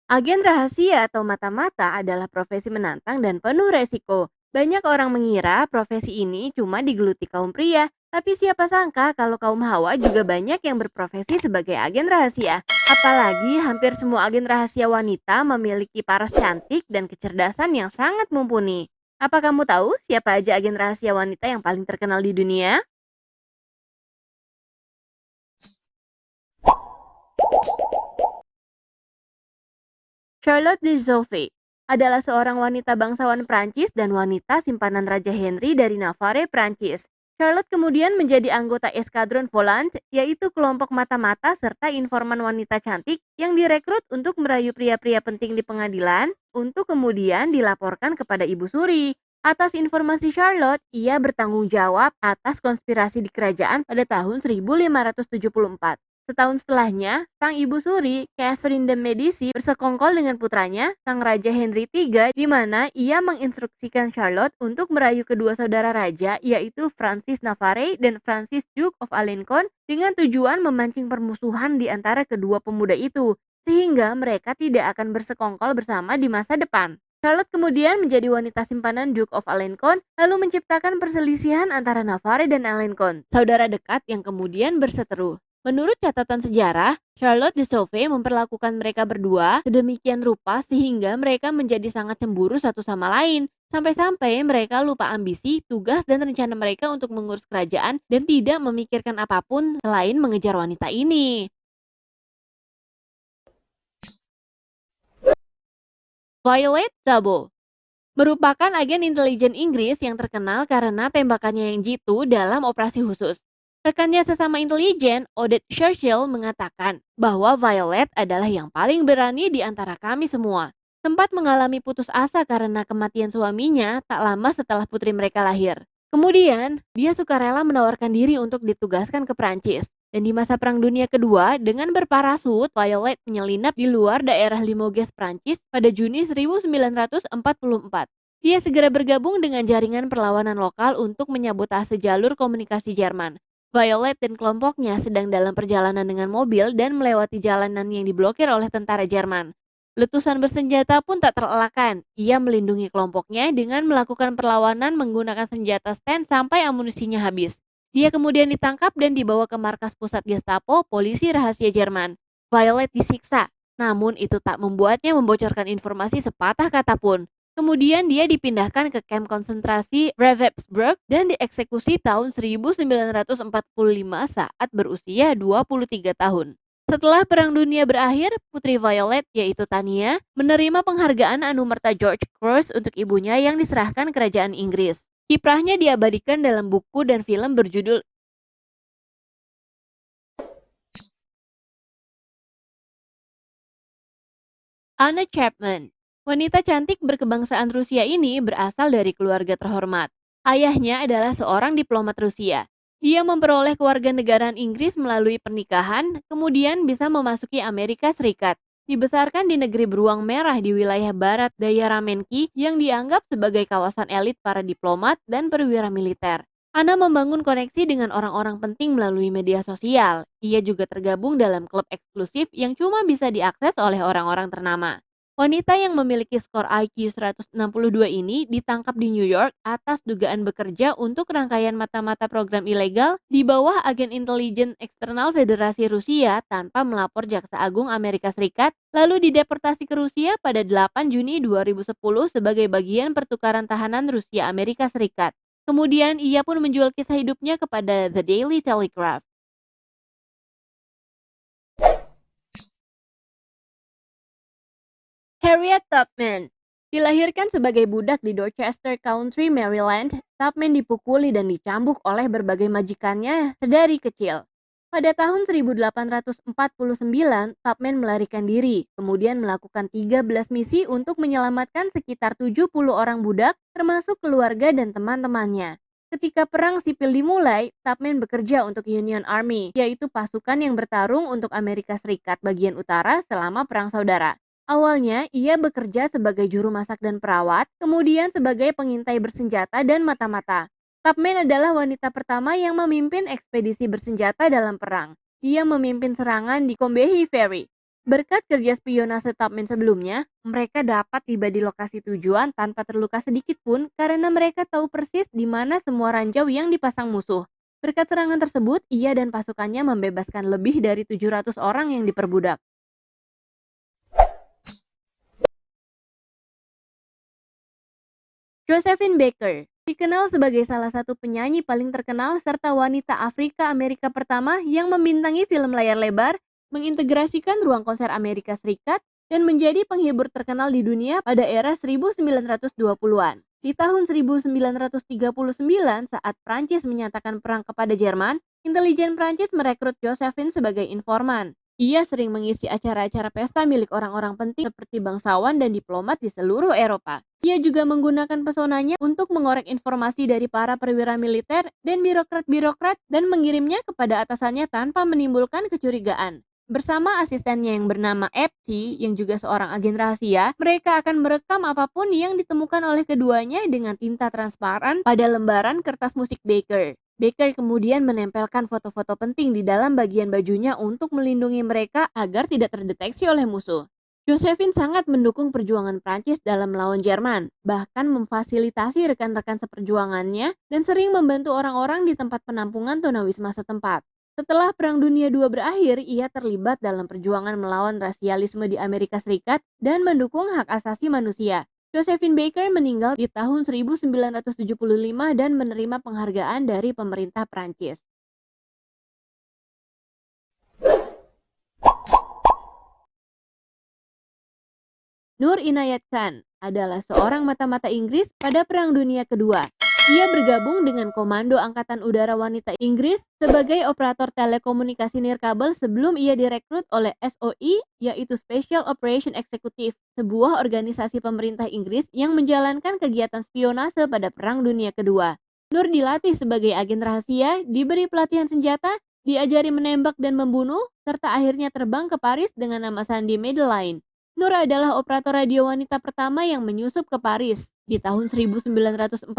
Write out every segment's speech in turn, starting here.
Agen rahasia atau mata-mata adalah profesi menantang dan penuh resiko. Banyak orang mengira profesi ini cuma digeluti kaum pria, tapi siapa sangka kalau kaum hawa juga banyak yang berprofesi sebagai agen rahasia. Apalagi hampir semua agen rahasia wanita memiliki paras cantik dan kecerdasan yang sangat mumpuni. Apa kamu tahu siapa aja agen rahasia wanita yang paling terkenal di dunia? Charlotte de Zoffy adalah seorang wanita bangsawan Prancis dan wanita simpanan Raja Henry dari Navarre, Prancis. Charlotte kemudian menjadi anggota Eskadron Volant, yaitu kelompok mata-mata serta informan wanita cantik yang direkrut untuk merayu pria-pria penting di pengadilan untuk kemudian dilaporkan kepada Ibu Suri. Atas informasi Charlotte, ia bertanggung jawab atas konspirasi di kerajaan pada tahun 1574. Setahun setelahnya, sang ibu suri, Catherine de Medici, bersekongkol dengan putranya, sang Raja Henry III, di mana ia menginstruksikan Charlotte untuk merayu kedua saudara raja, yaitu Francis Navarre dan Francis Duke of Alençon, dengan tujuan memancing permusuhan di antara kedua pemuda itu, sehingga mereka tidak akan bersekongkol bersama di masa depan. Charlotte kemudian menjadi wanita simpanan Duke of Alençon, lalu menciptakan perselisihan antara Navarre dan Alençon, saudara dekat yang kemudian berseteru. Menurut catatan sejarah, Charlotte de Sauve memperlakukan mereka berdua sedemikian rupa sehingga mereka menjadi sangat cemburu satu sama lain. Sampai-sampai mereka lupa ambisi, tugas, dan rencana mereka untuk mengurus kerajaan dan tidak memikirkan apapun selain mengejar wanita ini. Violet Zabo merupakan agen intelijen Inggris yang terkenal karena tembakannya yang jitu dalam operasi khusus. Rekannya sesama intelijen, Odette Churchill, mengatakan bahwa Violet adalah yang paling berani di antara kami semua. Sempat mengalami putus asa karena kematian suaminya tak lama setelah putri mereka lahir. Kemudian, dia sukarela menawarkan diri untuk ditugaskan ke Prancis. Dan di masa Perang Dunia Kedua, dengan berparasut, Violet menyelinap di luar daerah Limoges, Prancis pada Juni 1944. Dia segera bergabung dengan jaringan perlawanan lokal untuk menyabotase jalur komunikasi Jerman. Violet dan kelompoknya sedang dalam perjalanan dengan mobil dan melewati jalanan yang diblokir oleh tentara Jerman. Letusan bersenjata pun tak terelakkan. Ia melindungi kelompoknya dengan melakukan perlawanan menggunakan senjata stand sampai amunisinya habis. Dia kemudian ditangkap dan dibawa ke markas pusat Gestapo, polisi rahasia Jerman. Violet disiksa, namun itu tak membuatnya membocorkan informasi sepatah kata pun. Kemudian dia dipindahkan ke kamp konsentrasi Ravensbrück dan dieksekusi tahun 1945 saat berusia 23 tahun. Setelah Perang Dunia berakhir, putri Violet, yaitu Tania, menerima penghargaan Anumerta George Cross untuk ibunya yang diserahkan kerajaan Inggris. Kiprahnya diabadikan dalam buku dan film berjudul Anna Chapman. Wanita cantik berkebangsaan Rusia ini berasal dari keluarga terhormat. Ayahnya adalah seorang diplomat Rusia. Dia memperoleh kewarganegaraan Inggris melalui pernikahan, kemudian bisa memasuki Amerika Serikat. Dibesarkan di negeri beruang merah di wilayah barat daya Ramenki yang dianggap sebagai kawasan elit para diplomat dan perwira militer. Anna membangun koneksi dengan orang-orang penting melalui media sosial. Ia juga tergabung dalam klub eksklusif yang cuma bisa diakses oleh orang-orang ternama. Wanita yang memiliki skor IQ 162 ini ditangkap di New York atas dugaan bekerja untuk rangkaian mata-mata program ilegal di bawah agen intelijen eksternal Federasi Rusia tanpa melapor Jaksa Agung Amerika Serikat, lalu dideportasi ke Rusia pada 8 Juni 2010 sebagai bagian pertukaran tahanan Rusia Amerika Serikat. Kemudian ia pun menjual kisah hidupnya kepada The Daily Telegraph. Harriet Tubman dilahirkan sebagai budak di Dorchester Country, Maryland. Tubman dipukuli dan dicambuk oleh berbagai majikannya sedari kecil. Pada tahun 1849, Tubman melarikan diri, kemudian melakukan 13 misi untuk menyelamatkan sekitar 70 orang budak, termasuk keluarga dan teman-temannya. Ketika perang sipil dimulai, Tubman bekerja untuk Union Army, yaitu pasukan yang bertarung untuk Amerika Serikat bagian utara selama Perang Saudara. Awalnya, ia bekerja sebagai juru masak dan perawat, kemudian sebagai pengintai bersenjata dan mata-mata. Tubman adalah wanita pertama yang memimpin ekspedisi bersenjata dalam perang. Dia memimpin serangan di Combahee Ferry. Berkat kerja spionase Tubman sebelumnya, mereka dapat tiba di lokasi tujuan tanpa terluka sedikit pun karena mereka tahu persis di mana semua ranjau yang dipasang musuh. Berkat serangan tersebut, ia dan pasukannya membebaskan lebih dari 700 orang yang diperbudak. Josephine Baker dikenal sebagai salah satu penyanyi paling terkenal serta wanita Afrika Amerika pertama yang membintangi film layar lebar, mengintegrasikan ruang konser Amerika Serikat, dan menjadi penghibur terkenal di dunia pada era 1920-an. Di tahun 1939, saat Prancis menyatakan perang kepada Jerman, intelijen Prancis merekrut Josephine sebagai informan. Ia sering mengisi acara-acara pesta milik orang-orang penting seperti bangsawan dan diplomat di seluruh Eropa. Ia juga menggunakan pesonanya untuk mengorek informasi dari para perwira militer dan birokrat-birokrat dan mengirimnya kepada atasannya tanpa menimbulkan kecurigaan. Bersama asistennya yang bernama Epsi, yang juga seorang agen rahasia, mereka akan merekam apapun yang ditemukan oleh keduanya dengan tinta transparan pada lembaran kertas musik Baker. Baker kemudian menempelkan foto-foto penting di dalam bagian bajunya untuk melindungi mereka agar tidak terdeteksi oleh musuh. Josephine sangat mendukung perjuangan Prancis dalam melawan Jerman, bahkan memfasilitasi rekan-rekan seperjuangannya dan sering membantu orang-orang di tempat penampungan tunawisma setempat. Setelah Perang Dunia II berakhir, ia terlibat dalam perjuangan melawan rasialisme di Amerika Serikat dan mendukung hak asasi manusia. Josephine Baker meninggal di tahun 1975 dan menerima penghargaan dari pemerintah Prancis. Nur Inayat Khan adalah seorang mata-mata Inggris pada Perang Dunia Kedua. Ia bergabung dengan Komando Angkatan Udara Wanita Inggris sebagai operator telekomunikasi nirkabel sebelum ia direkrut oleh SOE, yaitu Special Operation Executive, sebuah organisasi pemerintah Inggris yang menjalankan kegiatan spionase pada Perang Dunia Kedua. Nur dilatih sebagai agen rahasia, diberi pelatihan senjata, diajari menembak dan membunuh, serta akhirnya terbang ke Paris dengan nama Sandy Madeline. Nur adalah operator radio wanita pertama yang menyusup ke Paris. Di tahun 1943,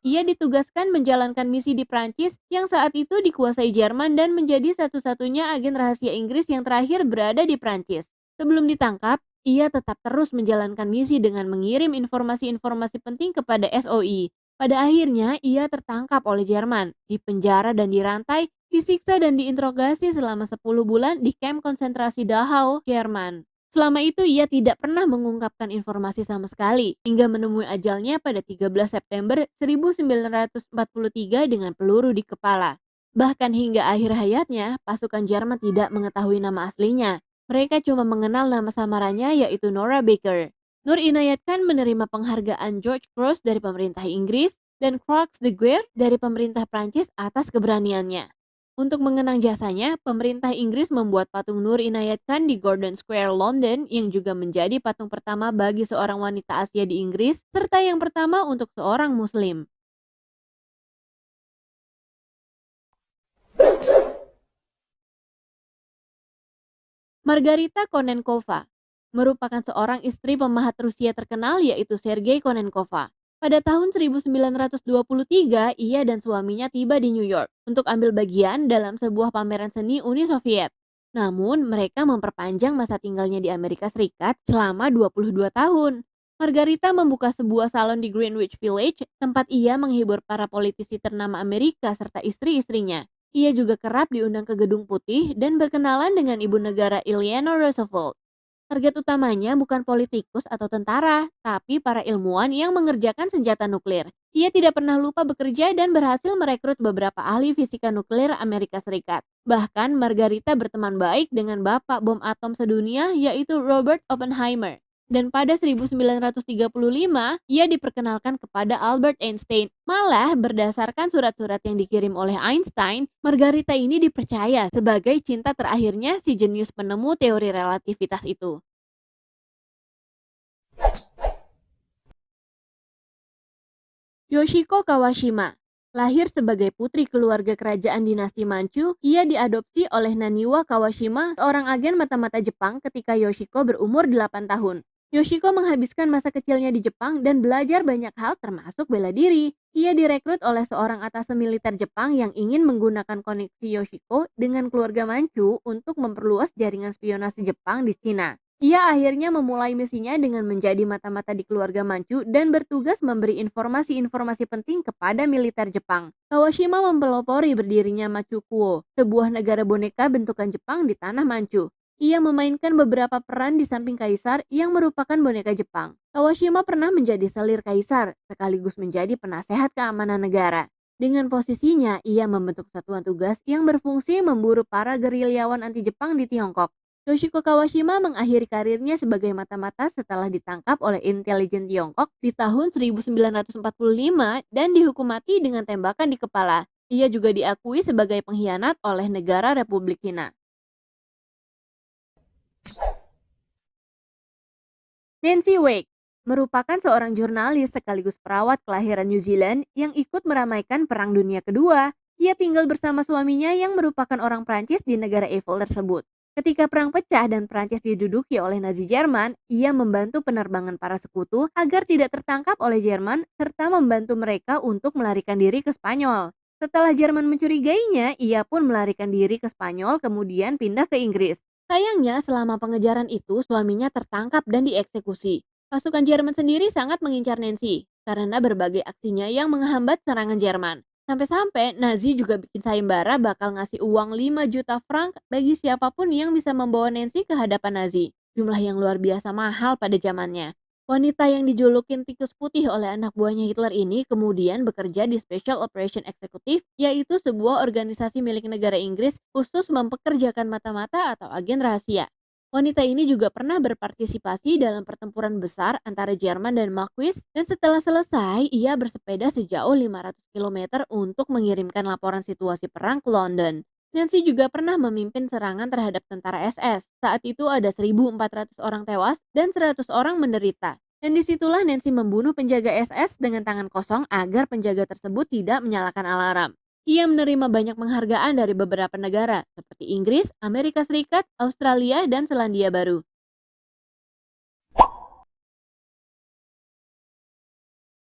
ia ditugaskan menjalankan misi di Prancis yang saat itu dikuasai Jerman dan menjadi satu-satunya agen rahasia Inggris yang terakhir berada di Prancis. Sebelum ditangkap, ia tetap terus menjalankan misi dengan mengirim informasi-informasi penting kepada SOE. Pada akhirnya, ia tertangkap oleh Jerman, dipenjara dan dirantai, disiksa dan diinterogasi selama 10 bulan di kamp konsentrasi Dachau, Jerman. Selama itu ia tidak pernah mengungkapkan informasi sama sekali, hingga menemui ajalnya pada 13 September 1943 dengan peluru di kepala. Bahkan hingga akhir hayatnya, pasukan Jerman tidak mengetahui nama aslinya. Mereka cuma mengenal nama samarannya yaitu Nora Baker. Nur Inayat Khan menerima penghargaan George Cross dari pemerintah Inggris dan Croix de Guerre dari pemerintah Prancis atas keberaniannya. Untuk mengenang jasanya, pemerintah Inggris membuat patung Nur Inayat Khan di Gordon Square, London, yang juga menjadi patung pertama bagi seorang wanita Asia di Inggris, serta yang pertama untuk seorang Muslim. Margarita Konenkova merupakan seorang istri pemahat Rusia terkenal yaitu Sergei Konenkova. Pada tahun 1923, ia dan suaminya tiba di New York untuk ambil bagian dalam sebuah pameran seni Uni Soviet. Namun, mereka memperpanjang masa tinggalnya di Amerika Serikat selama 22 tahun. Margarita membuka sebuah salon di Greenwich Village, tempat ia menghibur para politisi ternama Amerika serta istri-istrinya. Ia juga kerap diundang ke Gedung Putih dan berkenalan dengan ibu negara Eleanor Roosevelt. Target utamanya bukan politikus atau tentara, tapi para ilmuwan yang mengerjakan senjata nuklir. Ia tidak pernah lupa bekerja dan berhasil merekrut beberapa ahli fisika nuklir Amerika Serikat. Bahkan Margarita berteman baik dengan bapak bom atom sedunia yaitu Robert Oppenheimer. Dan pada 1935, ia diperkenalkan kepada Albert Einstein. Malah berdasarkan surat-surat yang dikirim oleh Einstein, Margarita ini dipercaya sebagai cinta terakhirnya si jenius penemu teori relativitas itu. Yoshiko Kawashima lahir sebagai putri keluarga kerajaan dinasti Manchu. Ia diadopsi oleh Naniwa Kawashima, seorang agen mata-mata Jepang ketika Yoshiko berumur 8 tahun. Yoshiko menghabiskan masa kecilnya di Jepang dan belajar banyak hal termasuk bela diri. Ia direkrut oleh seorang atasan militer Jepang yang ingin menggunakan koneksi Yoshiko dengan keluarga Manchu untuk memperluas jaringan spionase Jepang di Cina. Ia akhirnya memulai misinya dengan menjadi mata-mata di keluarga Manchu dan bertugas memberi informasi-informasi penting kepada militer Jepang. Kawashima mempelopori berdirinya Manchukuo, sebuah negara boneka bentukan Jepang di tanah Manchu. Ia memainkan beberapa peran di samping kaisar yang merupakan boneka Jepang. Kawashima pernah menjadi selir kaisar, sekaligus menjadi penasehat keamanan negara. Dengan posisinya, ia membentuk satuan tugas yang berfungsi memburu para gerilyawan anti-Jepang di Tiongkok. Toshiko Kawashima mengakhiri karirnya sebagai mata-mata setelah ditangkap oleh intelijen Tiongkok di tahun 1945 dan dihukum mati dengan tembakan di kepala. Ia juga diakui sebagai pengkhianat oleh negara Republik Cina. Nancy Wake merupakan seorang jurnalis sekaligus perawat kelahiran New Zealand yang ikut meramaikan Perang Dunia Kedua. Ia tinggal bersama suaminya yang merupakan orang Prancis di negara Eiffel tersebut. Ketika perang pecah dan Prancis diduduki oleh Nazi Jerman, ia membantu penerbangan para sekutu agar tidak tertangkap oleh Jerman serta membantu mereka untuk melarikan diri ke Spanyol. Setelah Jerman mencurigainya, ia pun melarikan diri ke Spanyol kemudian pindah ke Inggris. Sayangnya, selama pengejaran itu suaminya tertangkap dan dieksekusi. Pasukan Jerman sendiri sangat mengincar Nancy karena berbagai aksinya yang menghambat serangan Jerman. Sampai-sampai Nazi juga bikin sayembara bakal ngasih uang 5 juta frank bagi siapapun yang bisa membawa Nancy ke hadapan Nazi. Jumlah yang luar biasa mahal pada zamannya. Wanita yang dijulukin tikus putih oleh anak buahnya Hitler ini kemudian bekerja di Special Operation Executive, yaitu sebuah organisasi milik negara Inggris khusus mempekerjakan mata-mata atau agen rahasia. Wanita ini juga pernah berpartisipasi dalam pertempuran besar antara Jerman dan Marquis dan setelah selesai ia bersepeda sejauh 500 km untuk mengirimkan laporan situasi perang ke London. Nancy juga pernah memimpin serangan terhadap tentara SS. Saat itu ada 1.400 orang tewas dan 100 orang menderita. Dan disitulah Nancy membunuh penjaga SS dengan tangan kosong agar penjaga tersebut tidak menyalakan alarm. Ia menerima banyak penghargaan dari beberapa negara seperti Inggris, Amerika Serikat, Australia, dan Selandia Baru.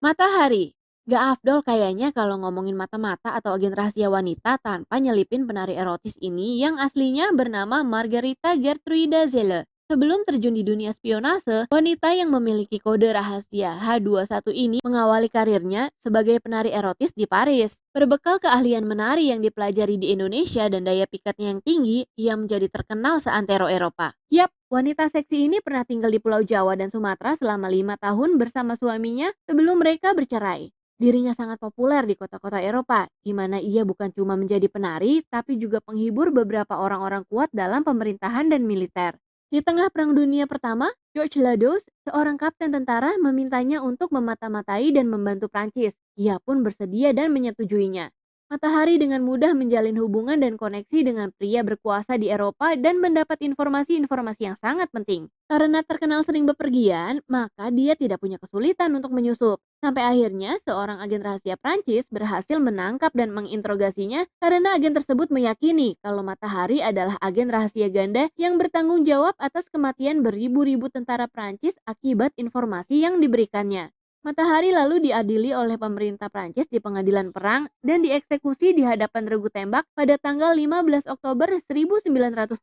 Matahari. Gak afdol kayaknya kalau ngomongin mata-mata atau agen rahasia wanita tanpa nyelipin penari erotis ini yang aslinya bernama Margarita Gertruida Zelle. Sebelum terjun di dunia spionase, wanita yang memiliki kode rahasia H21 ini mengawali karirnya sebagai penari erotis di Paris. Berbekal keahlian menari yang dipelajari di Indonesia dan daya pikatnya yang tinggi, ia menjadi terkenal seantero Eropa. Yap, wanita seksi ini pernah tinggal di Pulau Jawa dan Sumatera selama 5 tahun bersama suaminya sebelum mereka bercerai. Dirinya sangat populer di kota-kota Eropa, di mana ia bukan cuma menjadi penari, tapi juga penghibur beberapa orang-orang kuat dalam pemerintahan dan militer. Di tengah Perang Dunia Pertama, George Lados, seorang kapten tentara, memintanya untuk memata-matai dan membantu Prancis. Ia pun bersedia dan menyetujuinya. Matahari dengan mudah menjalin hubungan dan koneksi dengan pria berkuasa di Eropa dan mendapat informasi-informasi yang sangat penting. Karena terkenal sering bepergian, maka dia tidak punya kesulitan untuk menyusup. Sampai akhirnya seorang agen rahasia Prancis berhasil menangkap dan menginterogasinya karena agen tersebut meyakini kalau Matahari adalah agen rahasia ganda yang bertanggung jawab atas kematian beribu-ribu tentara Prancis akibat informasi yang diberikannya. Matahari lalu diadili oleh pemerintah Prancis di pengadilan perang dan dieksekusi di hadapan regu tembak pada tanggal 15 Oktober 1917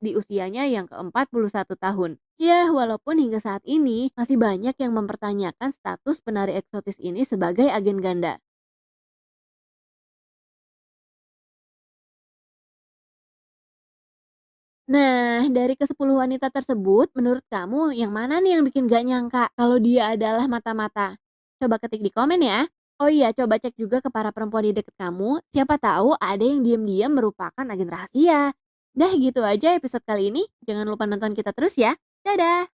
di usianya yang ke-41 tahun. Ya, walaupun hingga saat ini masih banyak yang mempertanyakan status penari eksotis ini sebagai agen ganda. Nah, dari ke-10 wanita tersebut, menurut kamu yang mana nih yang bikin gak nyangka kalau dia adalah mata-mata? Coba ketik di komen ya. Oh iya, coba cek juga ke para perempuan di deket kamu, siapa tahu ada yang diam-diam merupakan agen rahasia. Dah gitu aja episode kali ini, jangan lupa nonton kita terus ya. Dadah!